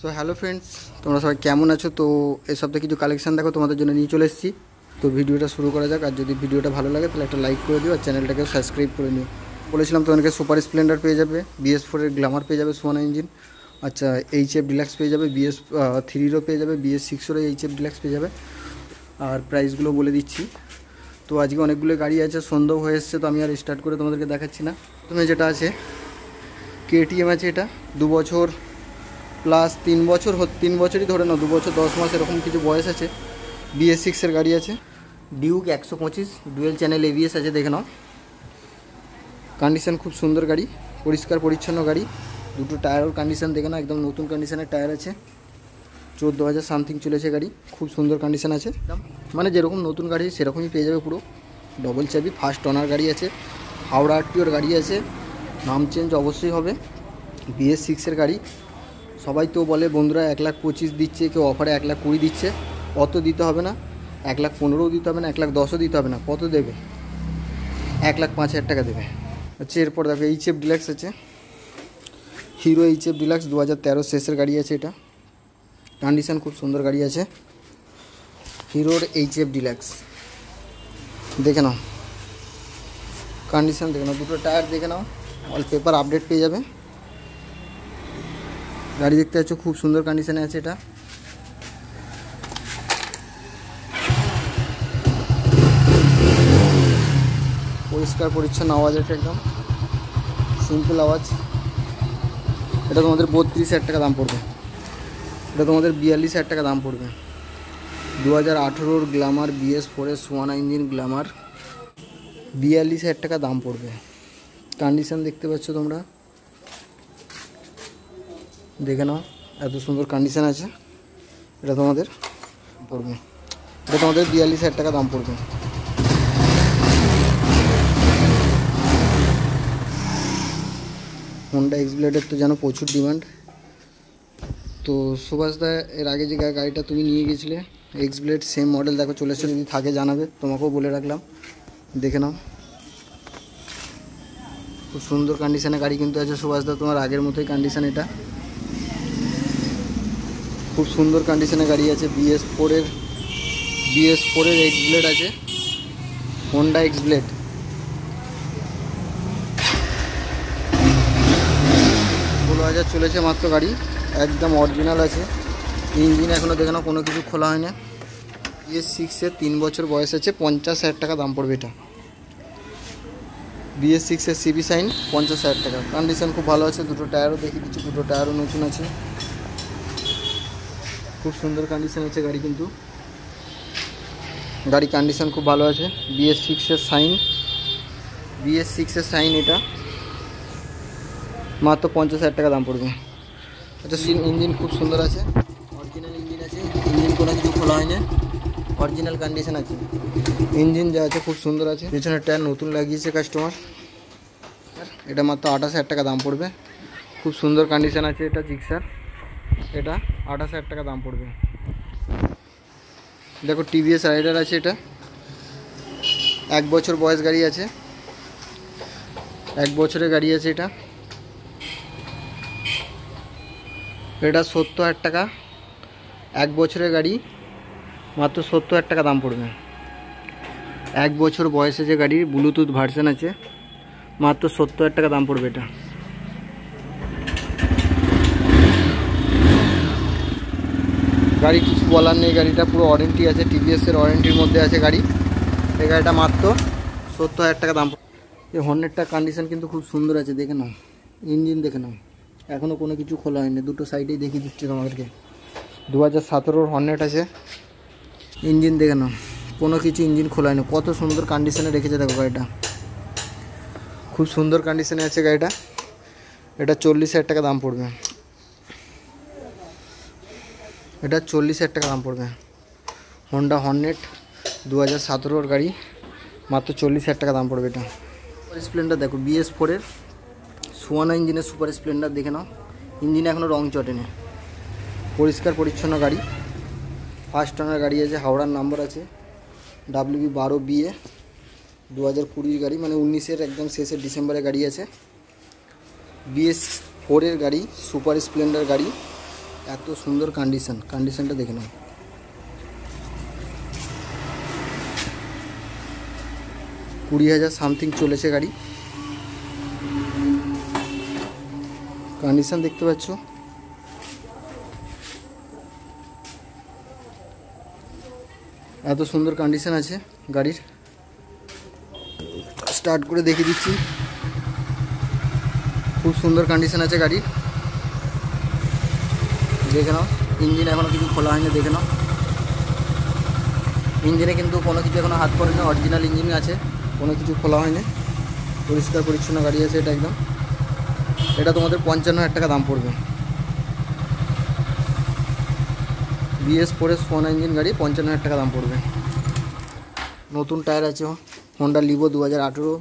So hello friends, তোমরা সবাই কেমন আছো? তো এই সপ্তাহে কিছু কালেকশান দেখো তোমাদের জন্য নিয়ে চলে এসেছি। তো ভিডিওটা শুরু করা যাক। আর যদি ভিডিওটা ভালো লাগে তাহলে একটা লাইক করে দিও আর চ্যানেলটাকেও সাবস্ক্রাইব করে নিও। বলেছিলাম তোমাদেরকে সুপার স্প্লেন্ডার পেয়ে যাবে, BS4-এর গ্ল্যামার পেয়ে যাবে সোয়ানা ইঞ্জিন, আচ্ছা HF ডিলাক্স পেয়ে যাবে, BS3-রও পেয়ে যাবে, BS6-এরও HF ডিলাক্স পেয়ে যাবে। আর প্রাইসগুলো বলে দিচ্ছি। তো আজকে অনেকগুলো গাড়ি আছে, সন্ধ্যাও হয়ে এসছে, তো আমি আর স্টার্ট করে তোমাদেরকে দেখাচ্ছি না। প্রথমে যেটা আছে KTM আছে, এটা 2 বছর প্লাস 3 বছর, 3 বছরই ধরে নাও, 2 বছর 10 মাস এরকম কিছু বয়স আছে। BS6-এর গাড়ি আছে। ডিউক 125 ডুয়েল চ্যানেল ABS আছে, দেখে নাও। কন্ডিশন খুব সুন্দর গাড়ি, পরিষ্কার পরিচ্ছন্ন গাড়ি। দুটো টায়ারের কন্ডিশন দেখে নাও, একদম নতুন কন্ডিশনের টায়ার আছে। 14,000 সামথিং চলেছে গাড়ি, খুব সুন্দর কন্ডিশন আছে। মানে যেরকম নতুন গাড়ি সেরকমই পেয়ে যাবে পুরো। ডবল চাবি, ফার্স্ট ওনার গাড়ি আছে, হাওড়া RTOর গাড়ি আছে। নাম চেঞ্জ অবশ্যই হবে। BS6-এর গাড়ি। সবাই তো বলে বন্ধুরা 1,25,000 দিচ্ছে, কেউ অফারে 1,20,000 দিচ্ছে। অত দিতে হবে না, 1,15,000 দিতে হবে না, 1,10,000 দিতে হবে না। কত দেবে? 1,05,000 টাকা দেবে। আচ্ছা, এরপর দেখো HF ডিলাক্স আছে। হিরো HF ডিলাক্স 2013 শেষের গাড়ি আছে। এটা কন্ডিশন খুব সুন্দর গাড়ি আছে। হিরোর HF ডিলাক্স দেখে নাও, কন্ডিশন দেখে নাও, দুটো টায়ার দেখে নাও, অল পেপার আপডেট পেয়ে যাবে। গাড়ি দেখতে পাচ্ছ খুব সুন্দর কন্ডিশনে আছে। এটা পরিষ্কার পরিচ্ছন্ন আওয়াজ আছে, একদম সিম্পল আওয়াজ। এটা তোমাদের 32,000 টাকা দাম পড়বে। এটা তোমাদের 42,000 টাকা দাম পড়বে। 2018-র গ্ল্যামার BS4-এর সোয়ানা ইঞ্জিন গ্ল্যামার 42,000 টাকা দাম পড়বে। কন্ডিশন দেখতে পাচ্ছ তোমরা, দেখে নাও, এত সুন্দর কন্ডিশন আছে। এটা তোমাদের পড়বে, এটা তোমাদের 42,000 টাকা দাম পড়বে। হোন্ডা এক্সব্লেডের তো জানো প্রচুর ডিমান্ড। তো সুভাষদা, এর আগে যে গাড়িটা তুমি নিয়ে গেছিলে এক্সব্লেড, সেম মডেল দেখো চলে এসেছে। যদি থাকে জানাবে, তোমাকেও বলে রাখলাম। দেখে নাও, খুব সুন্দর কন্ডিশনে গাড়ি কিন্তু আছে সুভাষদা, তোমার আগের মতোই কন্ডিশন। এটা খুব সুন্দর কন্ডিশনে গাড়ি আছে। BS4-এর এক্সব্লেড আছে, হোন্ডা এক্সব্লেড। হাজার চলেছে মাত্র গাড়ি, একদম অরিজিনাল আছে। ইঞ্জিন এখনও দেখে নাও, কোনো কিছু খোলা হয়নি। BS6-এর 3 বছর বয়স আছে, 50,000 টাকা দাম পড়বে। এটা BS6-এর CB সাইন, 50,000 টাকা। কন্ডিশন খুব ভালো আছে। দুটো টায়ারও দেখি দিচ্ছি, দুটো টায়ারও নতুন আছে। খুব সুন্দর কন্ডিশন আছে গাড়ি, কিন্তু গাড়ি কন্ডিশন খুব ভালো আছে। BS6-এর সাইন, এটা মাত্র 50,000 টাকা দাম পড়বে। আচ্ছা, ইঞ্জিন খুব সুন্দর আছে, অরিজিনাল ইঞ্জিন আছে। ইঞ্জিন কোনো কিছু খোলা হয়নি, অরিজিনাল কন্ডিশন আছে। ইঞ্জিন যা আছে খুব সুন্দর আছে। পিছনের টায়ার নতুন লাগিয়েছে কাস্টমার। এটা মাত্র 28,000 টাকা দাম পড়বে। খুব সুন্দর কন্ডিশন আছে। এটা জিক্সার, এটা 28,000 টাকা দাম পড়বে। দেখো TVS রাইডার আছে। এটা 1 বছর বয়স গাড়ি আছে, 1 বছরের গাড়ি আছে। এটা 70,000 টাকা, 1 বছরের গাড়ি, মাত্র 70,000 টাকা দাম পড়বে। 1 বছর বয়সে যে গাড়ি, ব্লুটুথ ভার্সন আছে, মাত্র 70,000 টাকা দাম পড়বে। এটা গাড়ি কিছু বলার নেই, গাড়িটা পুরো ওয়ারেন্টি আছে, TVS-এর ওয়ারেন্টির মধ্যে আছে গাড়ি। এই গাড়িটা মাত্র 70,000 টাকা দাম পড়বে। এই হর্নেটটা কন্ডিশন কিন্তু খুব সুন্দর আছে, দেখে নাও। ইঞ্জিন দেখে নাও, এখনও কোনো কিছু খোলা হয়নি। দুটো সাইডেই দেখিয়ে দিচ্ছি তোমাদেরকে। 2017-র হর্নেট আছে। ইঞ্জিন দেখে নাও, কোনো কিছু ইঞ্জিন খোলা হয়নি। কত সুন্দর কন্ডিশনে রেখেছে দেখো গাড়িটা, খুব সুন্দর কন্ডিশনে আছে গাড়িটা। এটা 40,000 টাকা দাম পড়বে। এটা 40,000 টাকা দাম পড়বে। হোন্ডা হর্নেট 2017-র গাড়ি, মাত্র 40,000 টাকা দাম পড়বে। এটা সুপার স্প্লেন্ডার দেখো, BS4-এর সোয়ানা ইঞ্জিনের সুপার স্প্লেন্ডার দেখে নাও। ইঞ্জিনে এখনও রং চটেনি, পরিষ্কার পরিচ্ছন্ন গাড়ি। ফার্স্ট ওনার গাড়ি আছে, হাওড়ার নাম্বার আছে, WB12BA 2020 গাড়ি, মানে 19-এর একদম শেষের ডিসেম্বরের গাড়ি আছে। BS4-এর গাড়ি, সুপার স্প্লেন্ডার গাড়ি, এত সুন্দর কন্ডিশনটা দেখে নাও। কুড়ি হাজার সামথিং চলেছে গাড়ি। কন্ডিশন দেখতে পাচ্ছ, এত সুন্দর কন্ডিশন আছে গাড়ির। স্টার্ট করে দেখিয়ে দিচ্ছি, খুব সুন্দর কন্ডিশন আছে গাড়ির। দেখে নাও, ইঞ্জিন এখনও কিছু খোলা হয়নি, দেখে নাও। ইঞ্জিনে কিন্তু কোনো কিছু এখনও হাত পড়েনি, অরিজিনাল ইঞ্জিন আছে, কোনো কিছু খোলা হয়নি, পরিষ্কার পরিচ্ছন্ন গাড়ি আছে এটা একদম। এটা তোমাদের 55,000 টাকা দাম পড়বে। BS4 সোনা ইঞ্জিন গাড়ি, 55,000 টাকা দাম পড়বে। নতুন টায়ার আছে, Honda Livo 2018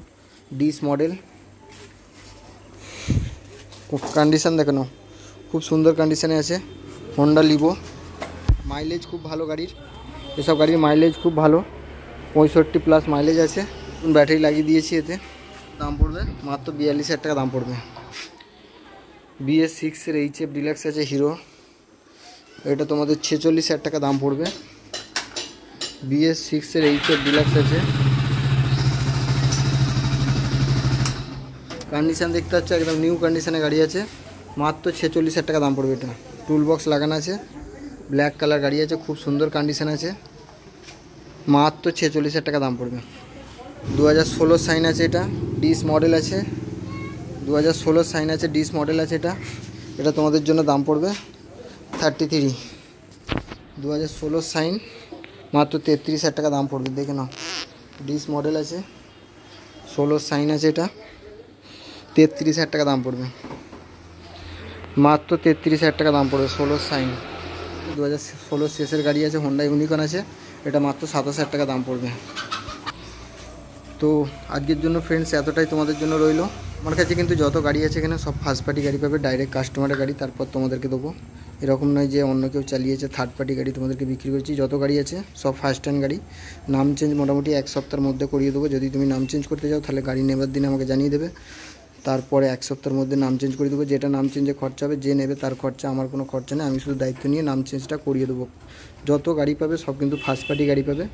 dish model. Condition দেখে নাও, খুব সুন্দর কন্ডিশনে আছে হোন্ডা লিভো। মাইলেজ খুব ভালো গাড়ির, এসব গাড়ির মাইলেজ খুব ভালো, 65+ মাইলেজ আছে। ব্যাটারি লাগিয়ে দিয়েছি এতে। দাম পড়বে মাত্র 42,000 টাকা দাম পড়বে। BS6 HF ডিলাক্স আছে হিরো, এটা তোমাদের 46,000 টাকা দাম পড়বে। BS6 HF ডিলাক্স আছে। কন্ডিশন দেখতে পাচ্ছ একদম নিউ কন্ডিশনে গাড়ি আছে, মাত্র 46,000 টাকা দাম পড়বে। এটা টুল বক্স লাগানো আছে, ব্ল্যাক কালার গাড়ি আছে, খুব সুন্দর কন্ডিশন আছে, মাত্র 46,000 টাকা দাম পড়বে। 2016 সাইন আছে, এটা ডিস মডেল আছে, 2016 সাইন আছে, ডিস মডেল আছে। এটা তোমাদের জন্য দাম পড়বে 33। 2016 সাইন, মাত্র 33,000 টাকা দাম পড়বে। দেখে নাও, ডিস মডেল আছে, 16 সাইন আছে, এটা 33,000 টাকা দাম পড়বে, মাত্র 33,000 টাকা দাম পড়বে 16 সাইন। 2016 শেষের গাড়ি আছে, হোন্ডা ইউনিকর্ন আছে, এটা মাত্র 27,000 টাকা দাম পড়বে। তো আজকের জন্য ফ্রেন্ডস এতটাই তোমাদের জন্য রইলো। আমার কাছে কিন্তু যত গাড়ি আছে এখানে সব ফার্স্ট পার্টি গাড়ি পাবে, ডাইরেক্ট কাস্টমারের গাড়ি, তারপর তোমাদেরকে দেবো। এরকম নয় যে অন্য কেউ চালিয়েছে থার্ড পার্টি গাড়ি তোমাদেরকে বিক্রি করছি। যত গাড়ি আছে সব ফার্স্ট হ্যান্ড গাড়ি। নাম চেঞ্জ মোটামুটি 1 সপ্তাহের মধ্যে করিয়ে দেবো। যদি তুমি নাম চেঞ্জ করতে যাও তাহলে গাড়ি নেবার দিন আমাকে জানিয়ে দেবে, তারপরে 1 সপ্তাহের মধ্যে নাম চেঞ্জ করে দেবো। যেটা নাম চেঞ্জে খরচা হবে, যে নেবে তার খরচা, আমার কোনো খরচা নেই, আমি শুধু দায়িত্ব নিয়ে নাম চেঞ্জটা করিয়ে দেবো। যত গাড়ি পাবে সব কিন্তু ফার্স্ট পার্টি গাড়ি পাবে।